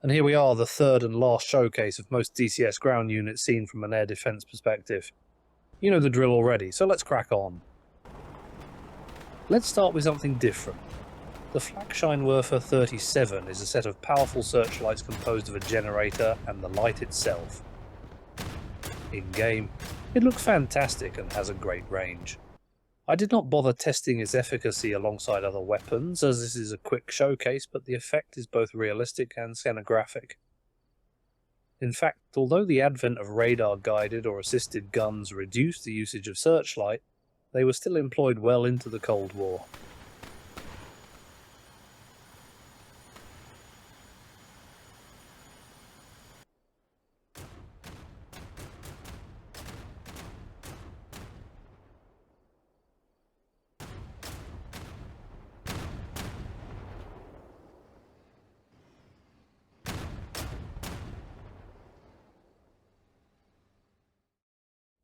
And here we are, the third and last showcase of most DCS ground units seen from an air defence perspective. You know the drill already, so let's crack on. Let's start with something different. The Flakscheinwerfer 37 is a set of powerful searchlights composed of a generator and the light itself. In-game, it looks fantastic and has a great range. I did not bother testing its efficacy alongside other weapons, as this is a quick showcase, but the effect is both realistic and scenographic. In fact, although the advent of radar-guided or assisted guns reduced the usage of searchlight, they were still employed well into the Cold War.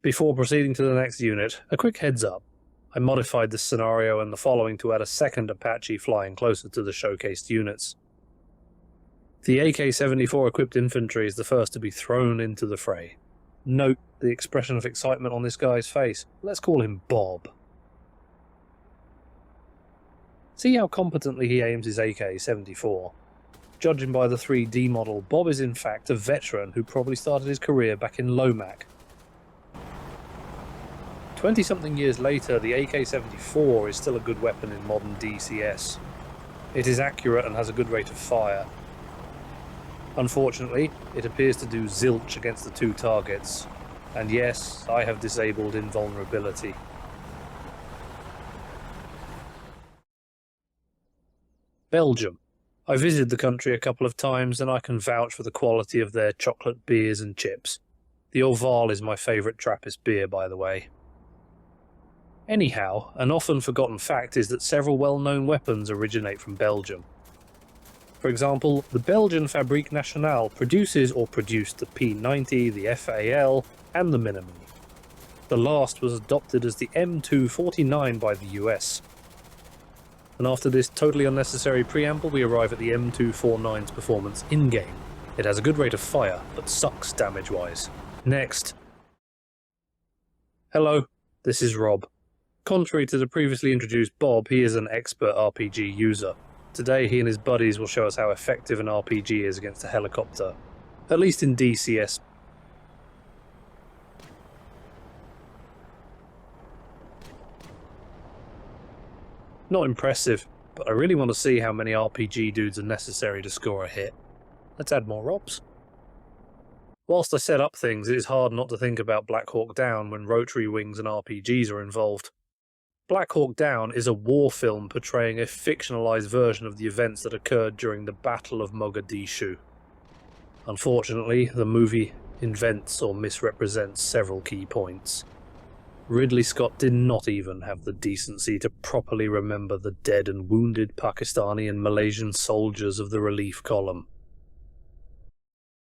Before proceeding to the next unit, a quick heads up. I modified this scenario and the following to add a second Apache flying closer to the showcased units. The AK-74 equipped infantry is the first to be thrown into the fray. Note the expression of excitement on this guy's face. Let's call him Bob. See how competently he aims his AK-74. Judging by the 3D model, Bob is in fact a veteran who probably started his career back in Lomac. 20-something years later, the AK-74 is still a good weapon in modern DCS. It is accurate and has a good rate of fire. Unfortunately, it appears to do zilch against the two targets. And yes, I have disabled invulnerability. Belgium. I visited the country a couple of times and I can vouch for the quality of their chocolate beers and chips. The Oval is my favourite Trappist beer, by the way. Anyhow, an often forgotten fact is that several well-known weapons originate from Belgium. For example, the Belgian Fabrique Nationale produces or produced the P90, the FAL, and the Minimi. The last was adopted as the M249 by the US. And after this totally unnecessary preamble, we arrive at the M249's performance in-game. It has a good rate of fire, but sucks damage-wise. Next. Hello, this is Rob. Contrary to the previously introduced Bob, he is an expert RPG user. Today he and his buddies will show us how effective an RPG is against a helicopter, at least in DCS. Not impressive, but I really want to see how many RPG dudes are necessary to score a hit. Let's add more Robs. Whilst I set up things, it is hard not to think about Black Hawk Down when rotary wings and RPGs are involved. Black Hawk Down is a war film portraying a fictionalized version of the events that occurred during the Battle of Mogadishu. Unfortunately, the movie invents or misrepresents several key points. Ridley Scott did not even have the decency to properly remember the dead and wounded Pakistani and Malaysian soldiers of the relief column.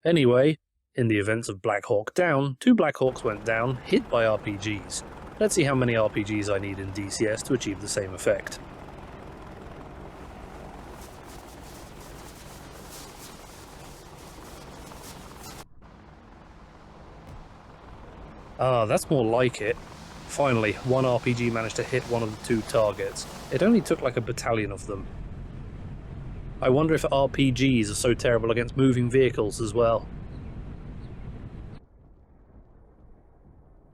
Anyway, in the events of Black Hawk Down, 2 Black Hawks went down, hit by RPGs. Let's see how many RPGs I need in DCS to achieve the same effect. Ah, that's more like it. Finally, one RPG managed to hit one of the 2 targets. It only took like a battalion of them. I wonder if RPGs are so terrible against moving vehicles as well.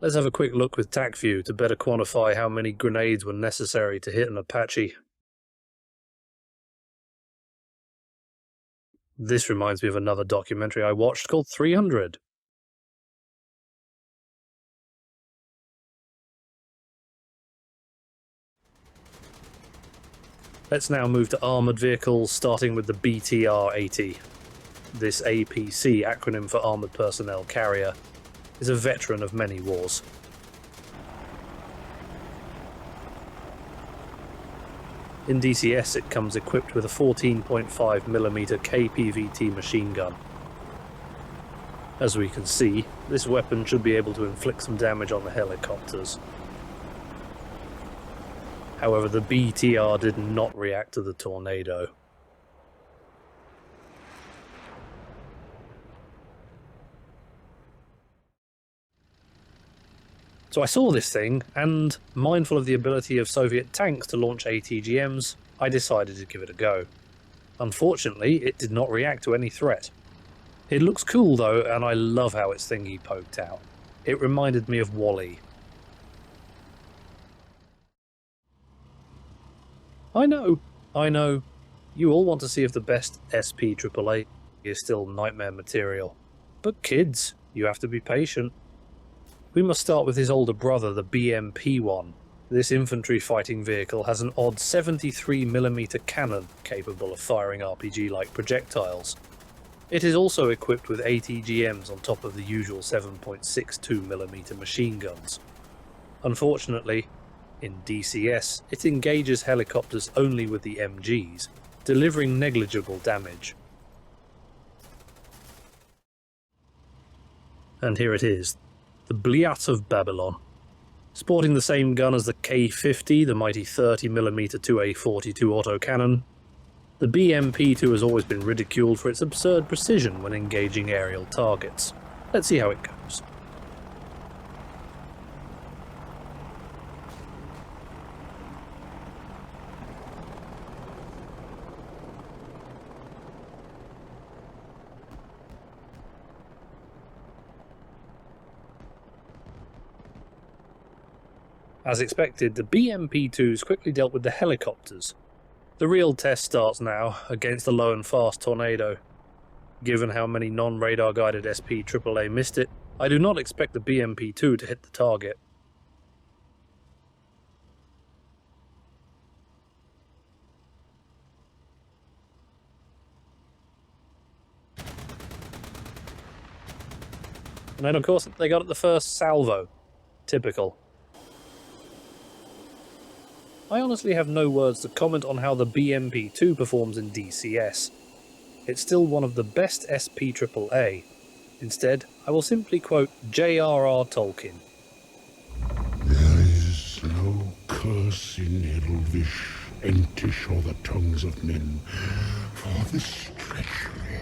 Let's have a quick look with TAC-View to better quantify how many grenades were necessary to hit an Apache. This reminds me of another documentary I watched called 300. Let's now move to armoured vehicles, starting with the BTR-80. This APC, acronym for Armoured Personnel Carrier, is a veteran of many wars. In DCS it comes equipped with a 14.5mm KPVT machine gun. As we can see, this weapon should be able to inflict some damage on the helicopters. However, the BTR did not react to the tornado. So I saw this thing, and mindful of the ability of Soviet tanks to launch ATGMs, I decided to give it a go. Unfortunately, it did not react to any threat. It looks cool though, and I love how its thingy poked out. It reminded me of Wall-E. I know. You all want to see if the best SP AAA is still nightmare material. But kids, you have to be patient. We must start with his older brother, the BMP-1. This infantry fighting vehicle has an odd 73mm cannon capable of firing RPG-like projectiles. It is also equipped with ATGMs on top of the usual 7.62mm machine guns. Unfortunately, in DCS, it engages helicopters only with the MGs, delivering negligible damage. And here it is, the Bliat of Babylon. Sporting the same gun as the K-50, the mighty 30mm 2A42 autocannon, the BMP-2 has always been ridiculed for its absurd precision when engaging aerial targets. Let's see how it goes. As expected, the BMP-2s quickly dealt with the helicopters. The real test starts now, against the low and fast Tornado. Given how many non-radar guided SP AAA missed it, I do not expect the BMP-2 to hit the target. And then of course they got it the first salvo. Typical. I honestly have no words to comment on how the BMP-2 performs in DCS. It's still one of the best SP AAA. Instead, I will simply quote J.R.R. Tolkien. There is no curse in Edelvish, Entish or the tongues of men, for this treachery.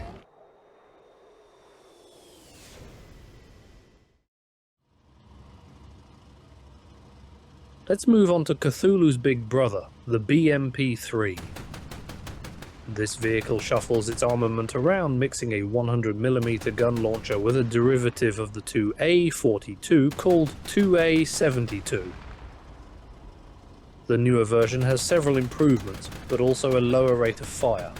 Let's move on to Cthulhu's big brother, the BMP-3. This vehicle shuffles its armament around, mixing a 100mm gun launcher with a derivative of the 2A42 called 2A72. The newer version has several improvements, but also a lower rate of fire,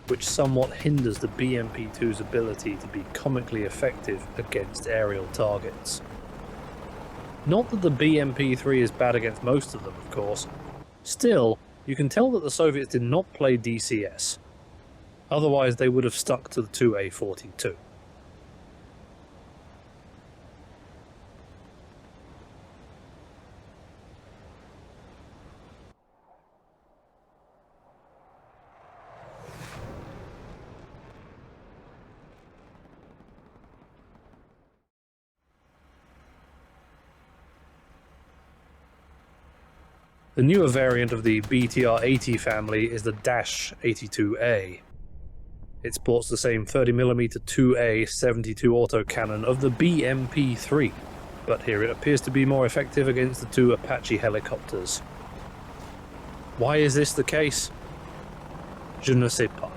which somewhat hinders the BMP-2's ability to be comically effective against aerial targets. Not that the BMP-3 is bad against most of them, of course. Still, you can tell that the Soviets did not play DCS. Otherwise they would have stuck to the 2A42. The newer variant of the BTR-80 family is the -82A. It sports the same 30mm 2A72 autocannon of the BMP-3, but here it appears to be more effective against the two Apache helicopters. Why is this the case? Je ne sais pas.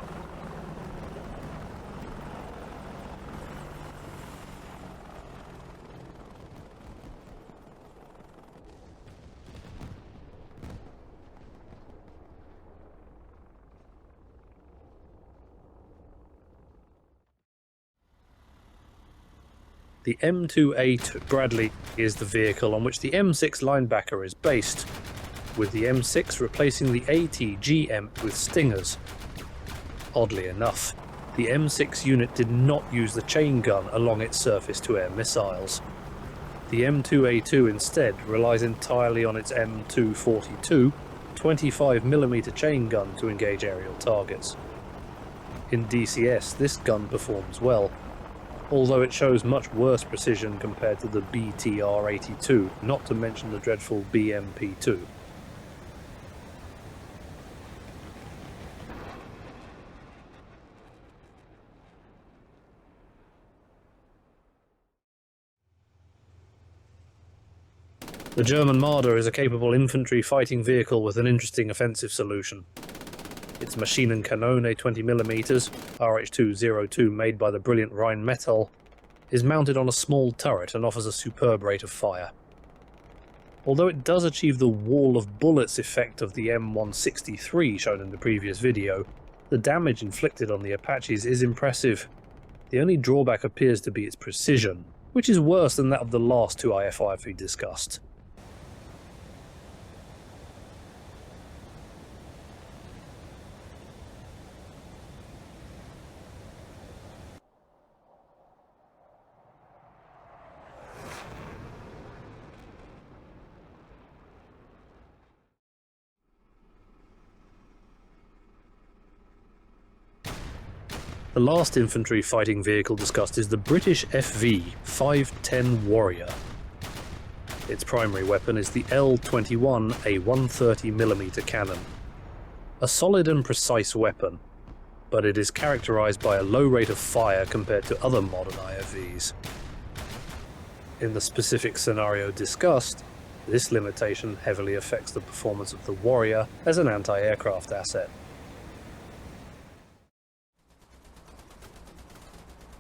The M2A2 Bradley is the vehicle on which the M6 linebacker is based, with the M6 replacing the ATGM with Stingers. Oddly enough, the M6 unit did not use the chain gun along its surface-to-air missiles. The M2A2 instead relies entirely on its M242 25mm chain gun to engage aerial targets. In DCS, this gun performs well, although it shows much worse precision compared to the BTR-82, not to mention the dreadful BMP-2. The German Marder is a capable infantry fighting vehicle with an interesting offensive solution. Its Maschinenkanone 20mm, RH202 made by the brilliant Rheinmetall, is mounted on a small turret and offers a superb rate of fire. Although it does achieve the wall of bullets effect of the M163 shown in the previous video, the damage inflicted on the Apaches is impressive. The only drawback appears to be its precision, which is worse than that of the last two IFIs we discussed. The last infantry fighting vehicle discussed is the British FV 510 Warrior. Its primary weapon is the L21, a 130mm cannon. A solid and precise weapon, but it is characterised by a low rate of fire compared to other modern IFVs. In the specific scenario discussed, this limitation heavily affects the performance of the Warrior as an anti-aircraft asset.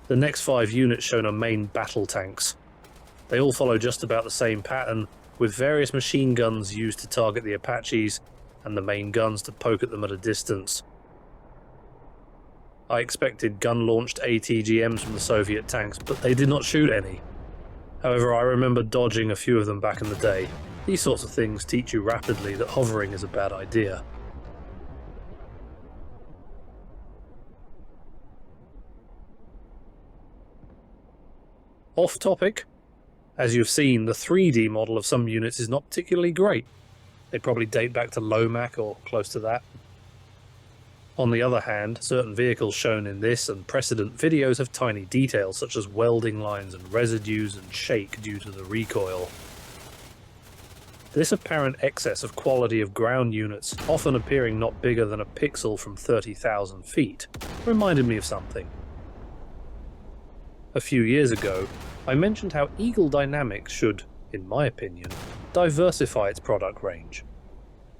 The next 5 units shown are main battle tanks. They all follow just about the same pattern, with various machine guns used to target the Apaches and the main guns to poke at them at a distance. I expected gun-launched ATGMs from the Soviet tanks, but they did not shoot any. However, I remember dodging a few of them back in the day. These sorts of things teach you rapidly that hovering is a bad idea. Off topic, as you've seen, the 3D model of some units is not particularly great. They probably date back to Lomac or close to that. On the other hand, certain vehicles shown in this and precedent videos have tiny details such as welding lines and residues and shake due to the recoil. This apparent excess of quality of ground units, often appearing not bigger than a pixel from 30,000 feet, reminded me of something. A few years ago, I mentioned how Eagle Dynamics should, in my opinion, diversify its product range.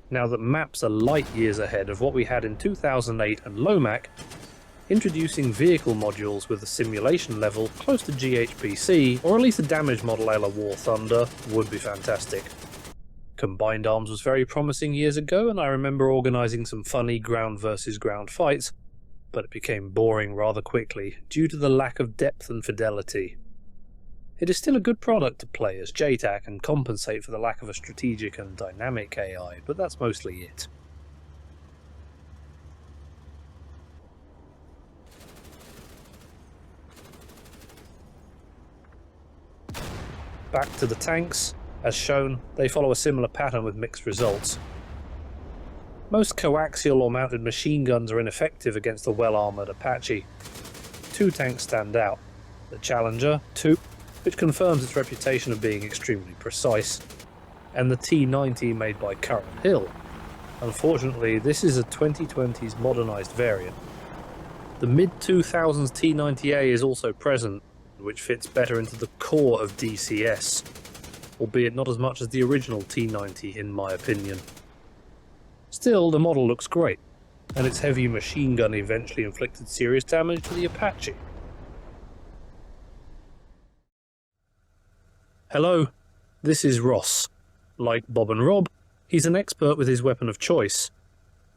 Now that maps are light years ahead of what we had in 2008 and Lomac, introducing vehicle modules with a simulation level close to GHPC, or at least a damage model a la War Thunder, would be fantastic. Combined Arms was very promising years ago, and I remember organising some funny ground versus ground fights, but it became boring rather quickly due to the lack of depth and fidelity. It is still a good product to play as JTAC and compensate for the lack of a strategic and dynamic AI, but that's mostly it. Back to the tanks. As shown, they follow a similar pattern with mixed results. Most coaxial or mounted machine guns are ineffective against the well-armoured Apache. 2 tanks stand out. The Challenger 2, which confirms its reputation of being extremely precise, and the T90 made by Curran Hill. Unfortunately, this is a 2020s modernised variant. The mid-2000s T90A is also present, which fits better into the core of DCS, albeit not as much as the original T90 in my opinion. Still, the model looks great, and its heavy machine gun eventually inflicted serious damage to the Apache. Hello, this is Ross. Like Bob and Rob, he's an expert with his weapon of choice.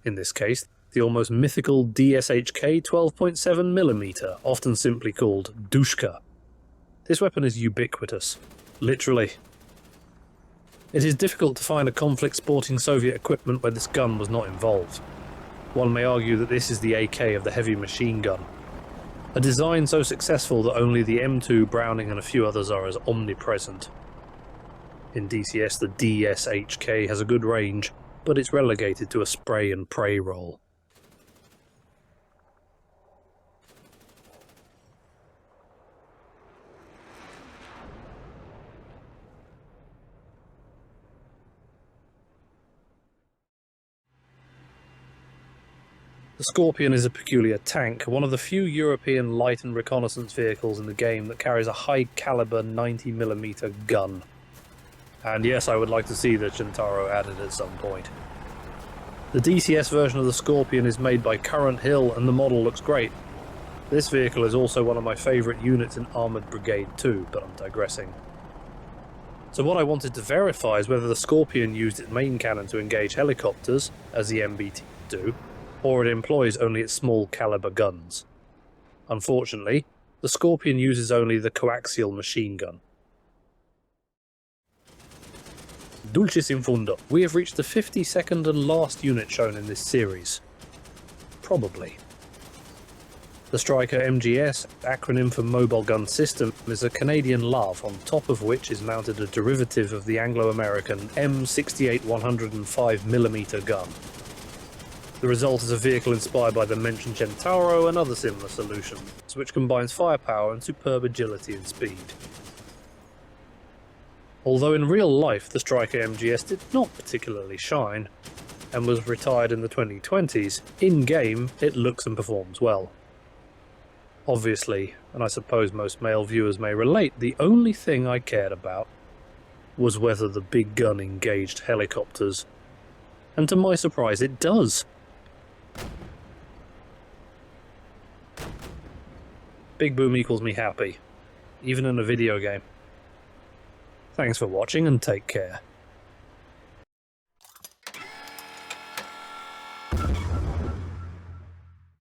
In this case, the almost mythical DSHK 12.7mm, often simply called Dushka. This weapon is ubiquitous, literally. It is difficult to find a conflict sporting Soviet equipment where this gun was not involved. One may argue that this is the AK of the heavy machine gun. A design so successful that only the M2, Browning and a few others are as omnipresent. In DCS, the DSHK has a good range, but it's relegated to a spray and pray role. The Scorpion is a peculiar tank, one of the few European light and reconnaissance vehicles in the game that carries a high-caliber 90mm gun. And yes, I would like to see the Centauro added at some point. The DCS version of the Scorpion is made by Current Hill and the model looks great. This vehicle is also one of my favourite units in Armoured Brigade 2, but I'm digressing. So what I wanted to verify is whether the Scorpion used its main cannon to engage helicopters, as the MBT do, or it employs only its small caliber guns. Unfortunately, the Scorpion uses only the coaxial machine gun. Dulcis in fundo. We have reached the 52nd and last unit shown in this series. Probably. The Stryker MGS, acronym for Mobile Gun System, is a Canadian LAV on top of which is mounted a derivative of the Anglo-American M68 105mm gun. The result is a vehicle inspired by the mentioned Centauro and other similar solutions, which combines firepower and superb agility and speed. Although in real life the Stryker MGS did not particularly shine, and was retired in the 2020s, in-game it looks and performs well. Obviously, and I suppose most male viewers may relate, the only thing I cared about was whether the big gun engaged helicopters. And to my surprise, it does. Big boom equals me happy, even in a video game. Thanks for watching and take care.